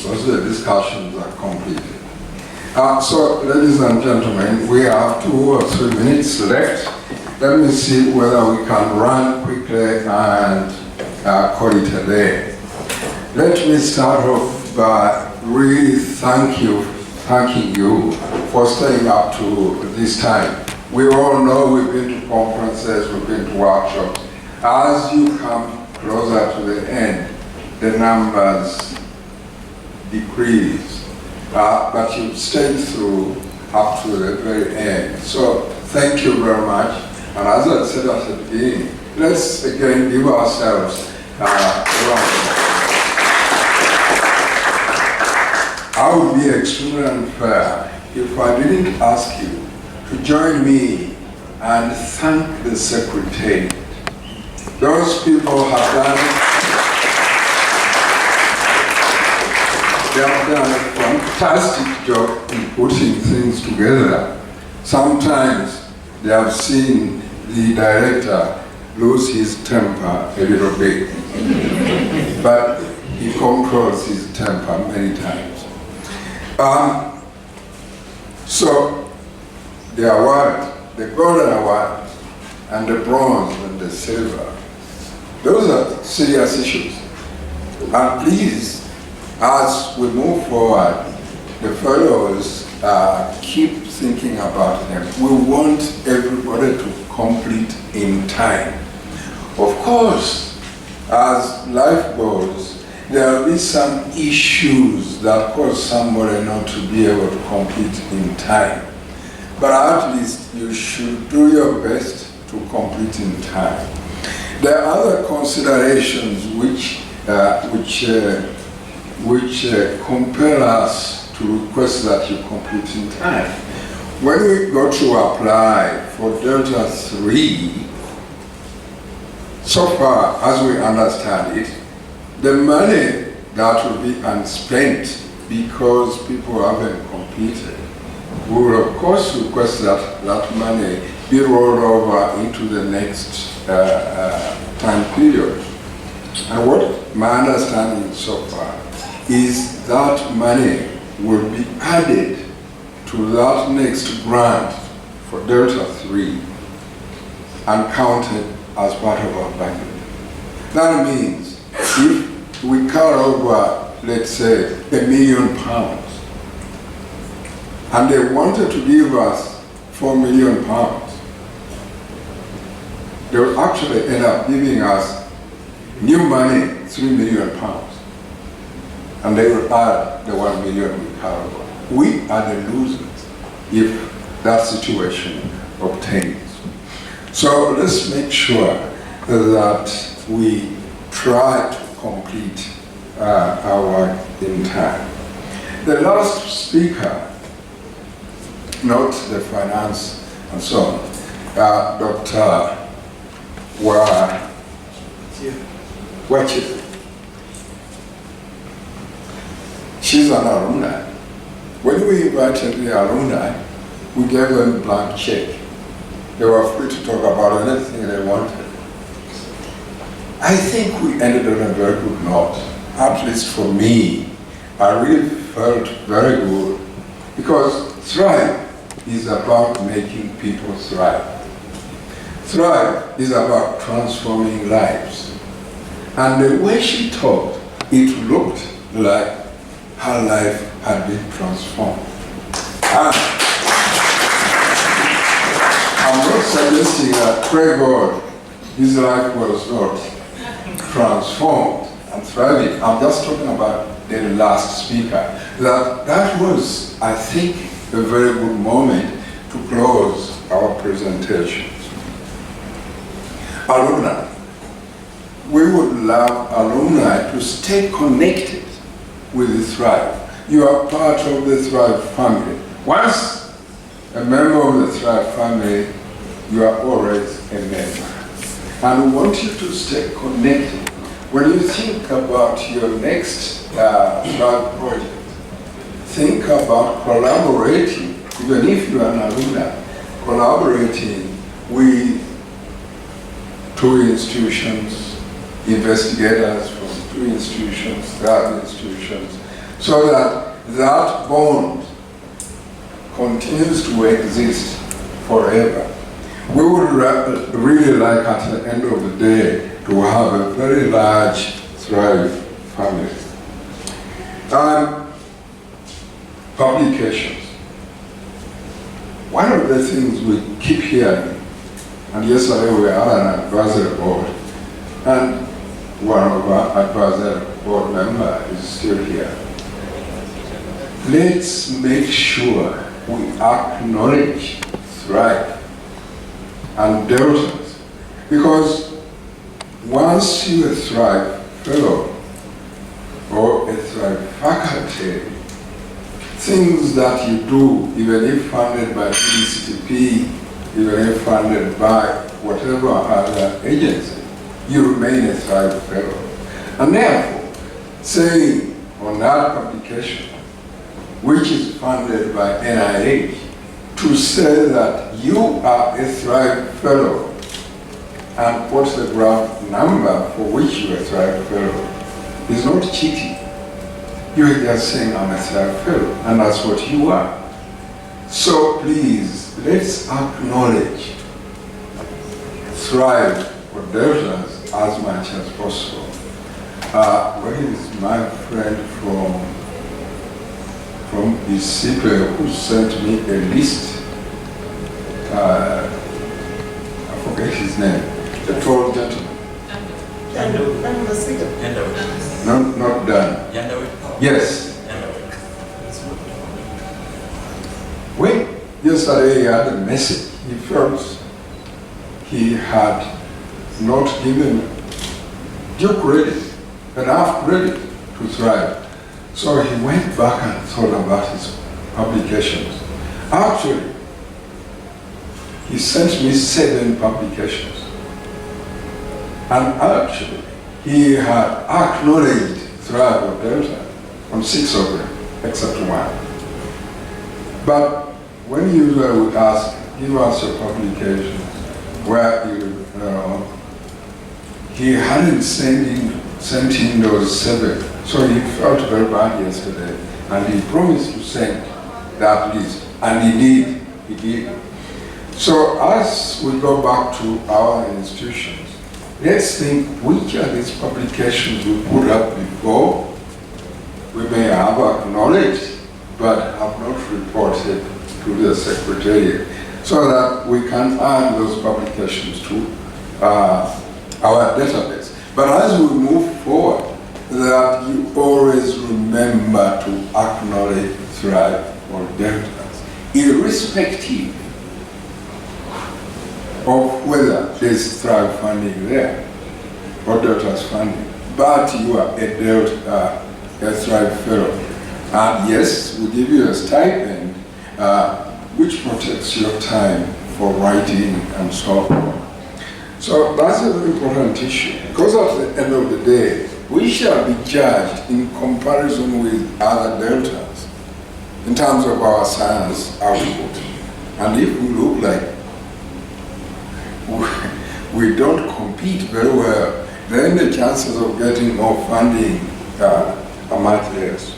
because the discussions are completed. So, ladies and gentlemen, we have 2 or 3 minutes left. Let me see whether we can run quickly and call it a day. Let me start off by really thanking you for staying up to this time. We all know we've been to conferences, we've been to workshops. As you come closer to the end, the numbers decrease, but you've stayed through up to the very end. So thank you very much. And as I said at the beginning, let's again give ourselves a round. I would be extremely unfair if I didn't ask you to join me and thank the Secretariat. Those people have done a fantastic job in putting things together. Sometimes they have seen the director lose his temper a little bit, but he controls his temper many times. So the award, the golden award, and the bronze and the silver, those are serious issues. And please, as we move forward, the fellows keep thinking about them. We want everybody to complete in time. Of course, as life goes, there will be some issues that cause somebody not to be able to complete in time. But at least you should do your best to complete in time. There are other considerations which compel us to request that you complete in time. When we go to apply for Delta 3, so far as we understand it, the money that will be unspent because people haven't completed, we will of course request that that money be rolled over into the next time period. And what my understanding so far is that money will be added to that next grant for Delta 3 and counted as part of our budget. That means if we carry over, let's say, £1 million, and they wanted to give us £4 million, they will actually end up giving us new money, £3 million, and they will add the 1 million we carry over. We are the losers if that situation obtains. So let's make sure that we try to complete our work in time. The last speaker, not the finance and so on, Dr. Wachit. She's an alumni. When we invited the alumni, we gave them a blank check. They were free to talk about anything they wanted. I think we ended on a very good note. At least for me, I really felt very good, because TRiVE is about making people thrive. TRiVE is about transforming lives. And the way she talked, it looked like her life had been transformed. I'm not suggesting that, pray God, his life was not transformed and thriving. I'm just talking about the last speaker. That was, I think, a very good moment to close our presentations. Alumni. We would love alumni to stay connected with the TRiVE. You are part of the TRiVE family. Once a member of the TRiVE family, you are always a member. And we want you to stay connected. When you think about your next TRiVE project, think about collaborating, even if you are an alumni, collaborating with 2 institutions, investigators from 2 institutions, 3 institutions, so that that bond continues to exist forever. We would really like at the end of the day to have a very large TRiVE family. Publications. One of the things we keep hearing, and yesterday we had an advisory board, and one of our advisory board members is still here. Let's make sure we acknowledge TRiVE and deltas, because once you're a TRiVE fellow or a TRiVE faculty, things that you do, even if funded by ECTP, even if funded by whatever other agency, you remain a TRiVE fellow. And therefore, saying on that publication, which is funded by NIH, to say that you are a TRiVE fellow and what's the graph number for which you're a TRiVE fellow is not cheating. You're just saying I'm a TRiVE fellow, and that's what you are. So please, let's acknowledge TRiVE or deltas as much as possible. Where is my friend from Isipe who sent me a list? I forget his name. The tall gentleman. Not done. Yes. When yesterday he had a message, he felt he had not given due credit, enough credit to TRiVE. So he went back and thought about his publications. Actually, he sent me 7 publications. And actually, he had acknowledged TRiVE or delta on 6 of them, except 1. But when you would ask, give us your publications, where you, he hadn't sent in those 7. So he felt very bad yesterday, and he promised to send that list, and he did. So as we go back to our institutions, let's think which of these publications we put up before we may have acknowledged, but have not reported to the Secretariat, so that we can add those publications to our database. But as we move forward, that you always remember to acknowledge TRiVE or deltas, irrespective of whether there's TRiVE funding there or deltas funding. But you are a delta, a TRiVE fellow. And yes, we give you a stipend, which protects your time for writing and so on. So that's a very important issue, because at the end of the day, we shall be judged in comparison with other deltas in terms of our science output. And if we look like we don't compete very well, then the chances of getting more funding are much less.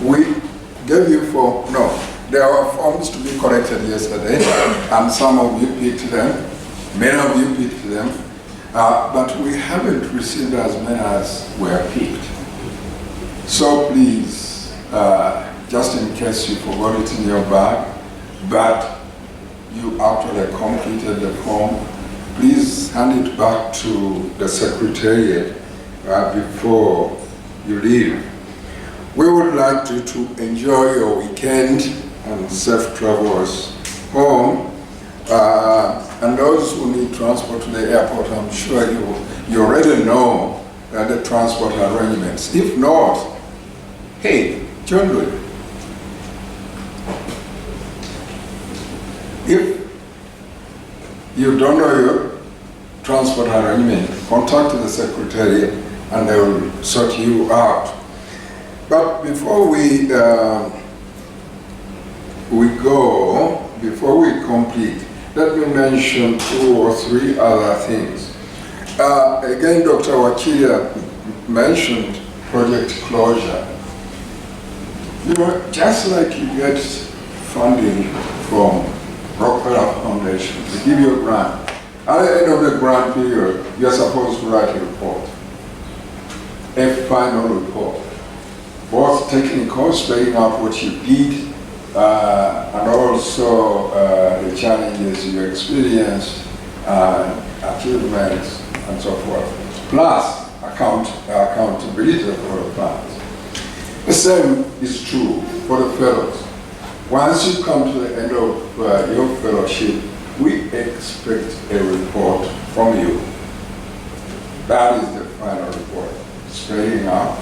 We gave you there were forms to be corrected yesterday, and some of you picked them, many of you picked them, but we haven't received as many as were picked. So please, just in case you forgot it in your bag, but you actually completed the form, please hand it back to the Secretariat before you leave. We would like you to enjoy your weekend and safe travels home. And those who need transport to the airport, I'm sure you already know the transport arrangements. If not, hey, join it. If you don't know your transport arrangement, contact the Secretariat and they will sort you out. But before we before we complete, let me mention 2 or 3 other things. Again, Dr. Wachilia mentioned project closure. You know, just like you get funding from Rockefeller Foundation, they give you a grant. At the end of the grant period, you're supposed to write a report, a final report, both technical, spelling out what you did, and also the challenges you experienced, achievements, and so forth, plus accountability for the funds. The same is true for the fellows. Once you come to the end of your fellowship, we expect a report from you. That is the final report, spelling out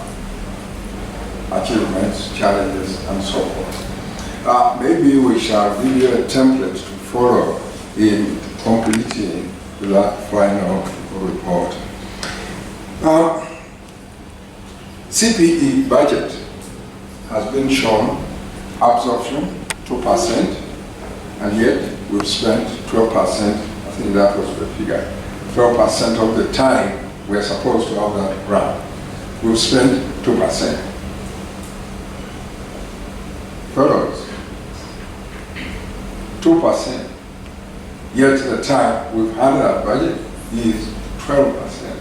achievements, challenges, and so forth. Maybe we shall give you a template to follow in completing that final report. CPE budget has been shown absorption 2%, and yet we've spent 12%, I think that was the figure, 12% of the time we're supposed to have that grant. We've spent 2%. Fellows, 2%. Yet the time we've had our budget is 12%.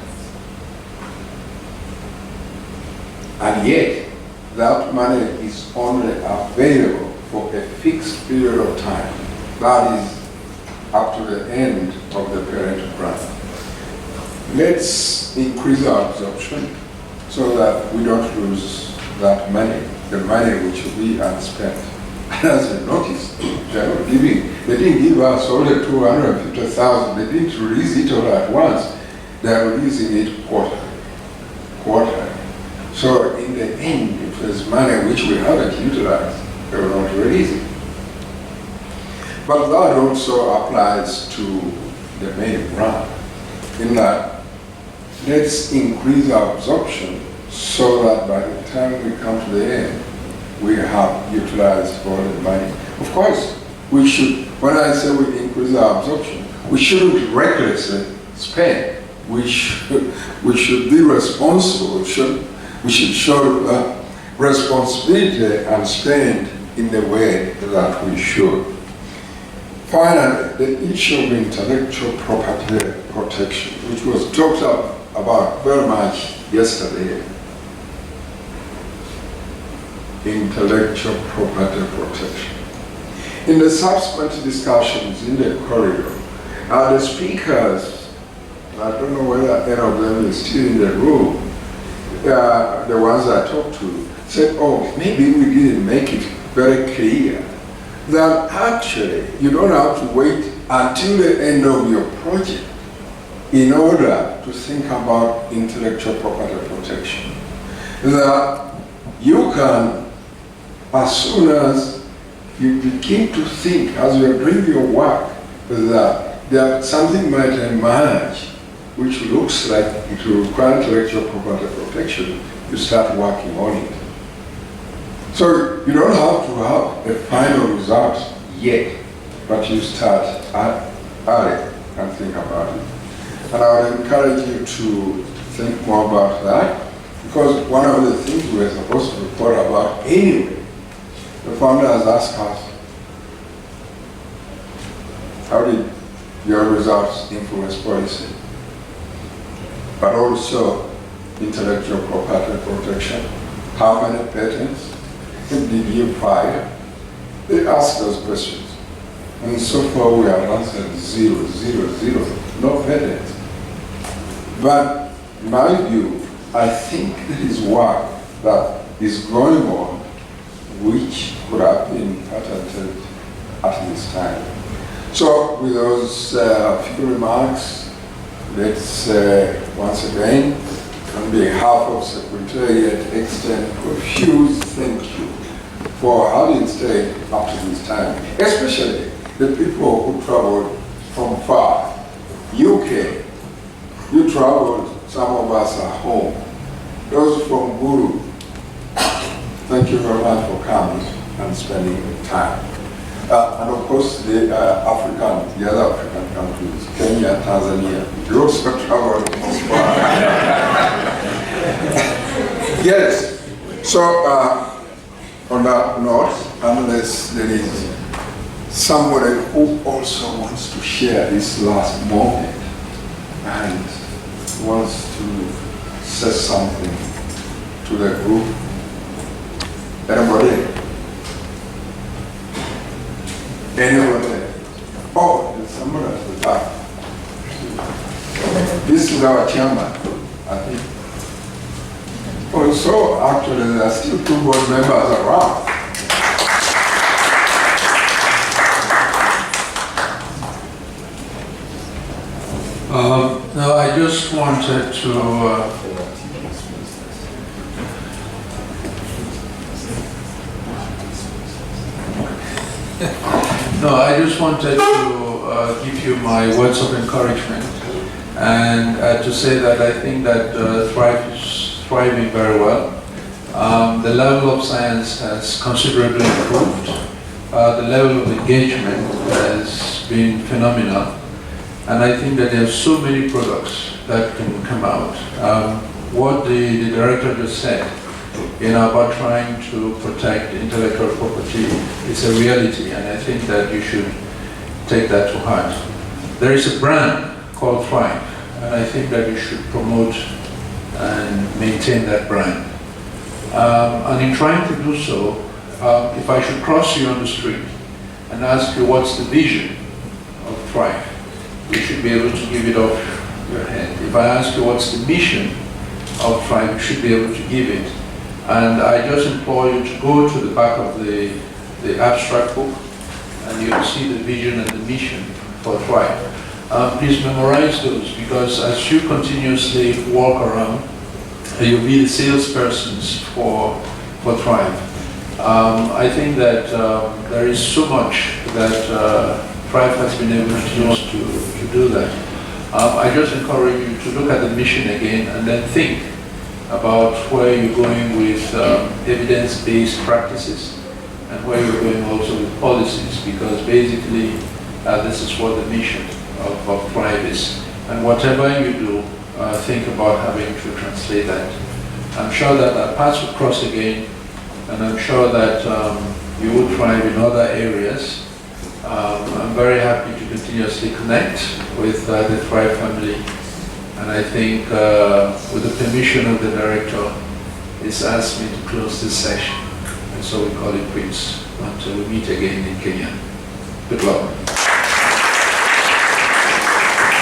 And yet, that money is only available for a fixed period of time. That is up to the end of the parent grant. Let's increase our absorption so that we don't lose that money, the money which will be unspent. And as you notice, they didn't give us only 250,000, they didn't release it all at once. They are releasing it quarterly. So in the end, if there's money which we haven't utilized, they will not release it. But that also applies to the main grant, in that let's increase our absorption so that by the time we come to the end, we have utilized all the money. Of course, we should, when I say we increase our absorption, we shouldn't recklessly spend. We should be responsible. We should show responsibility and spend in the way that we should. Finally, the issue of intellectual property protection, which was talked about very much yesterday. Intellectual property protection. In the subsequent discussions in the corridor, the speakers, I don't know whether any of them is still in the room, the ones I talked to, said, oh, maybe we didn't make it very clear that actually you don't have to wait until the end of your project in order to think about intellectual property protection. That you can, as soon as you begin to think, as you are doing your work, that something might emerge which looks like it will require intellectual property protection, you start working on it. So you don't have to have a final result yet, but you start early and think about it. And I would encourage you to think more about that, because one of the things we're supposed to report about anyway, the founder has asked us, how did your results influence policy? But also intellectual property protection. How many patents did you file? They ask those questions. And so far we have answered 0, 0, 0, no patents. But in my view, I think there is work that is going on which could have been patented at this time. So with those few remarks, let's once again, on behalf of Secretariat, extend profuse thank you for having stayed up to this time, especially the people who traveled from far. UK, you traveled, some of us are home. Those from Guru, thank you very much for coming and spending the time. And of course, the other African countries, Kenya, Tanzania, you also travel from far. Yes, so on that note, unless there is somebody who also wants to share this last moment and wants to say something to the group, anybody? Anybody? Oh, there's somebody at the back. This is our chairman, I think. Oh, so actually there are still 2 board members around. No, I just wanted to give you my words of encouragement and to say that I think that TRiVE is thriving very well. The level of science has considerably improved. The level of engagement has been phenomenal. And I think that there are so many products that can come out. What the director just said, about trying to protect intellectual property is a reality, and I think that you should take that to heart. There is a brand called TRiVE, and I think that you should promote and maintain that brand. And in trying to do so, if I should cross you on the street and ask you what's the vision of TRiVE, you should be able to give it off your head. If I ask you what's the mission of TRiVE, you should be able to give it. And I just implore you to go to the back of the abstract book, and you'll see the vision and the mission for TRiVE. Please memorize those, because as you continuously walk around, you'll be the salespersons for TRiVE. I think that there is so much that TRiVE has been able to do that. I just encourage you to look at the mission again and then think about where you're going with evidence-based practices and where you're going also with policies, because basically this is what the mission of TRiVE is. And whatever you do, think about having to translate that. I'm sure that our paths will cross again, and I'm sure that you will thrive in other areas. I'm very happy to continuously connect with the TRiVE family, and I think with the permission of the director, he's asked me to close this session, and so we call it quits until we meet again in Kenya. Good luck.